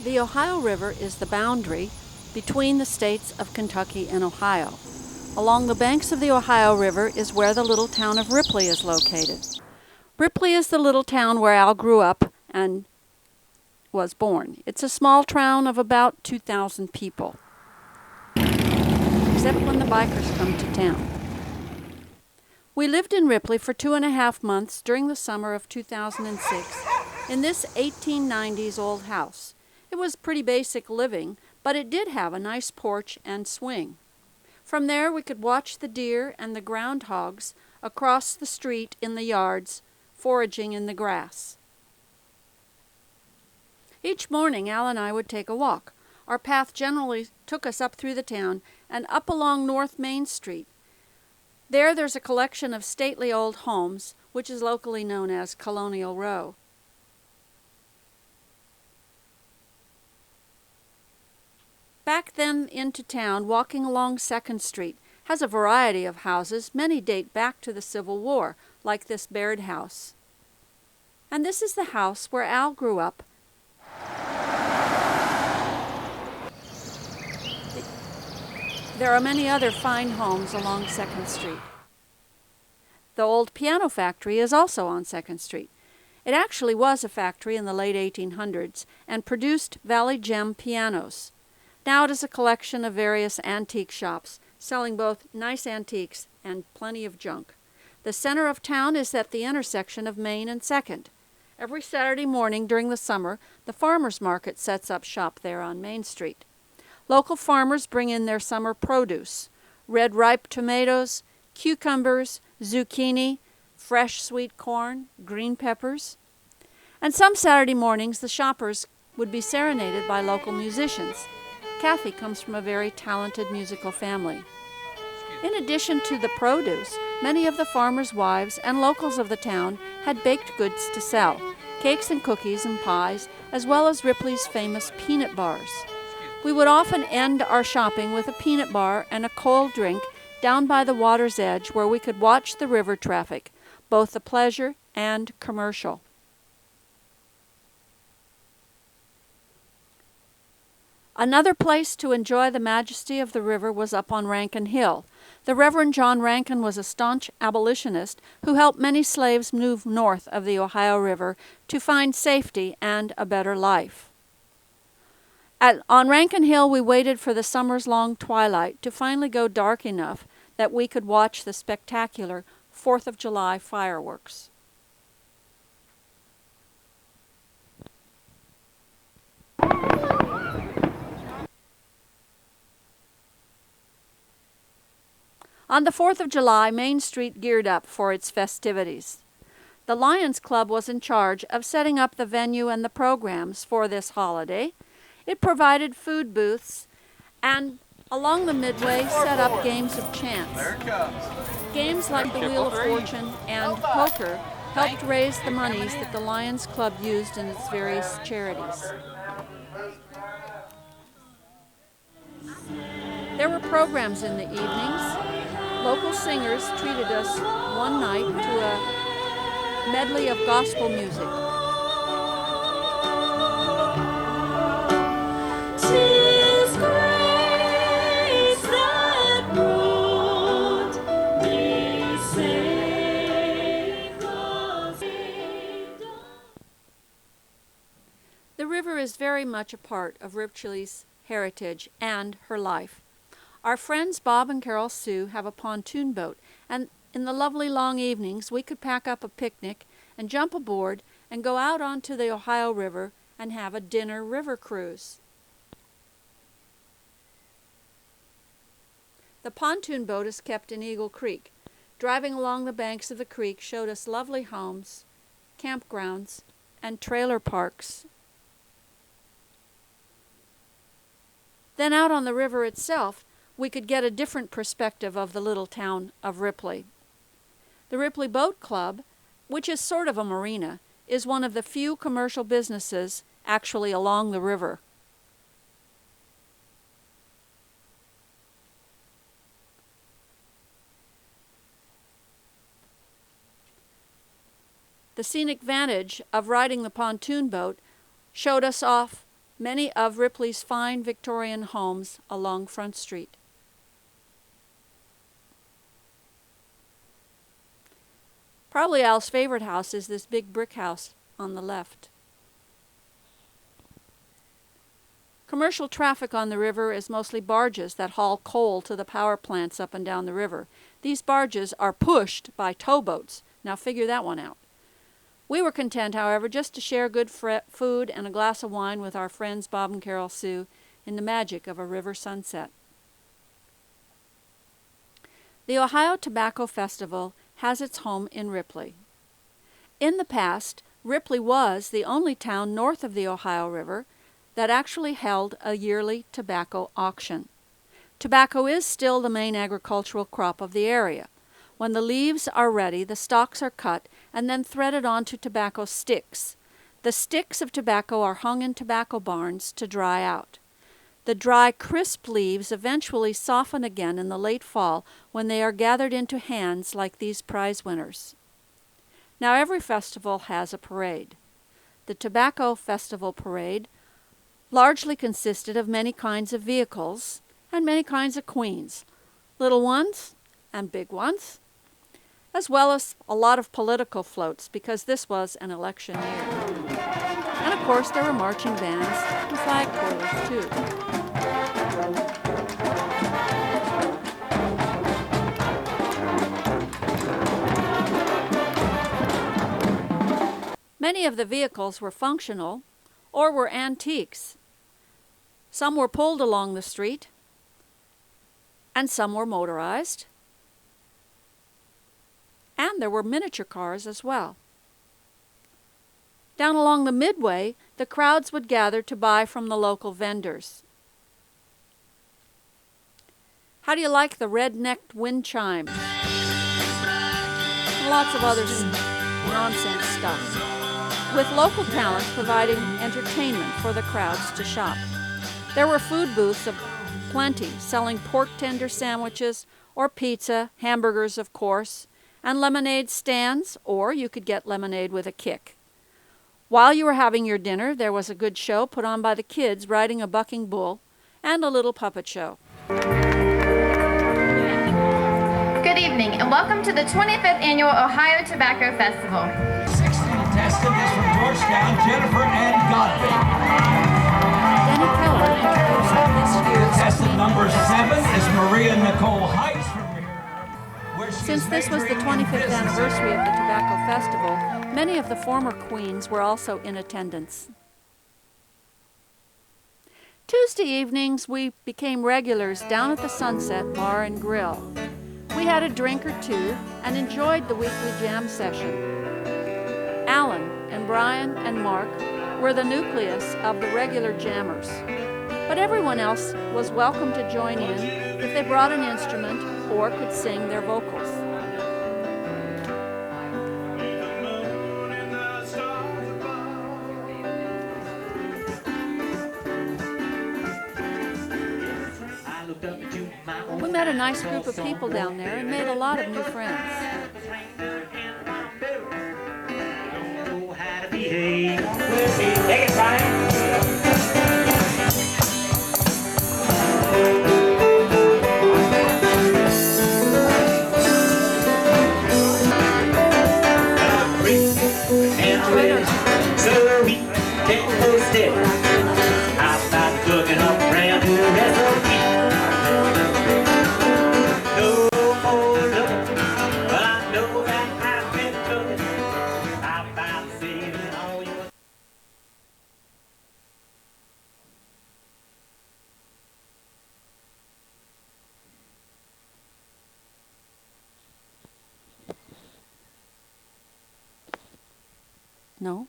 The Ohio River is the boundary between the states of Kentucky and Ohio. Along the banks of the Ohio River is where the little town of Ripley is located. Ripley is the little town where Al grew up and was born. It's a small town of about 2,000 people, except when the bikers come to town. We lived in Ripley for 2.5 months during the summer of 2006 in this 1890s old house. It was pretty basic living, but it did have a nice porch and swing. From there we could watch the deer and the groundhogs across the street in the yards, foraging in the grass. Each morning Al and I would take a walk. Our path generally took us up through the town and up along North Main Street. There's a collection of stately old homes, which is locally known as Colonial Row. Back then into town, walking along 2nd Street, has a variety of houses. Many date back to the Civil War, like this Baird house. And this is the house where Al grew up. There are many other fine homes along 2nd Street. The old piano factory is also on 2nd Street. It actually was a factory in the late 1800s and produced Valley Gem pianos. Now it is a collection of various antique shops, selling both nice antiques and plenty of junk. The center of town is at the intersection of Main and 2nd. Every Saturday morning during the summer, the farmers market sets up shop there on Main Street. Local farmers bring in their summer produce: red ripe tomatoes, cucumbers, zucchini, fresh sweet corn, green peppers. And some Saturday mornings the shoppers would be serenaded by local musicians. Kathy comes from a very talented musical family. In addition to the produce, many of the farmers' wives and locals of the town had baked goods to sell, cakes and cookies and pies, as well as Ripley's famous peanut bars. We would often end our shopping with a peanut bar and a cold drink down by the water's edge where we could watch the river traffic, both the pleasure and commercial. Another place to enjoy the majesty of the river was up on Rankin Hill. The Reverend John Rankin was a staunch abolitionist who helped many slaves move north of the Ohio River to find safety and a better life. On Rankin Hill we waited for the summer's long twilight to finally go dark enough that we could watch the spectacular 4th of July fireworks. On the 4th of July, Main Street geared up for its festivities. The Lions Club was in charge of setting up the venue and the programs for this holiday. It provided food booths and along the midway set up games of chance. Games like the Wheel of Fortune and poker helped raise the monies that the Lions Club used in its various charities. There were programs in the evenings. Local singers treated us one night to a medley of gospel music. The river is very much a part of Ripley's heritage and her life. Our friends Bob and Carol Sue have a pontoon boat, and in the lovely long evenings we could pack up a picnic and jump aboard and go out onto the Ohio River and have a dinner river cruise. The pontoon boat is kept in Eagle Creek. Driving along the banks of the creek showed us lovely homes, campgrounds, and trailer parks. Then out on the river itself, we could get a different perspective of the little town of Ripley. The Ripley Boat Club, which is sort of a marina, is one of the few commercial businesses actually along the river. The scenic vantage of riding the pontoon boat showed us off many of Ripley's fine Victorian homes along Front Street. Probably Al's favorite house is this big brick house on the left. Commercial traffic on the river is mostly barges that haul coal to the power plants up and down the river. These barges are pushed by towboats. Now figure that one out. We were content, however, just to share good food and a glass of wine with our friends Bob and Carol Sue in the magic of a river sunset. The Ohio Tobacco Festival has its home in Ripley. In the past, Ripley was the only town north of the Ohio River that actually held a yearly tobacco auction. Tobacco is still the main agricultural crop of the area. When the leaves are ready, the stalks are cut and then threaded onto tobacco sticks. The sticks of tobacco are hung in tobacco barns to dry out. The dry, crisp leaves eventually soften again in the late fall when they are gathered into hands like these prize winners. Now every festival has a parade. The Tobacco Festival Parade largely consisted of many kinds of vehicles and many kinds of queens, little ones and big ones, as well as a lot of political floats because this was an election year. And of course there were marching bands and flagpoles too. Many of the vehicles were functional or were antiques. Some were pulled along the street, and some were motorized, and there were miniature cars as well. Down along the midway, the crowds would gather to buy from the local vendors. How do you like the red-necked wind chimes? And lots of other nonsense stuff, with local talent providing entertainment for the crowds to shop. There were food booths of plenty, selling pork tender sandwiches or pizza, hamburgers of course, and lemonade stands, or you could get lemonade with a kick. While you were having your dinner, there was a good show put on by the kids riding a bucking bull, and a little puppet show. Good evening, and welcome to the 25th Annual Ohio Tobacco Festival. 16 contestant is from Georgetown, Jennifer Ann Godby. Denny Keller introduced this year's Contestant number 7 is Maria Nicole Heights from here. Since this was the 25th anniversary of the Tobacco Festival, many of the former queens were also in attendance. Tuesday evenings, we became regulars down at the Sunset Bar and Grill. We had a drink or two and enjoyed the weekly jam session. Alan and Brian and Mark were the nucleus of the regular jammers, but everyone else was welcome to join in if they brought an instrument or could sing their vocals. We met a nice group of people down there and made a lot of new friends. Take it, Brian. So we can't go steady. I'm not cooking up brand new recipe. No more looking, but I know that I've been cooking. I'm about saving all your. No?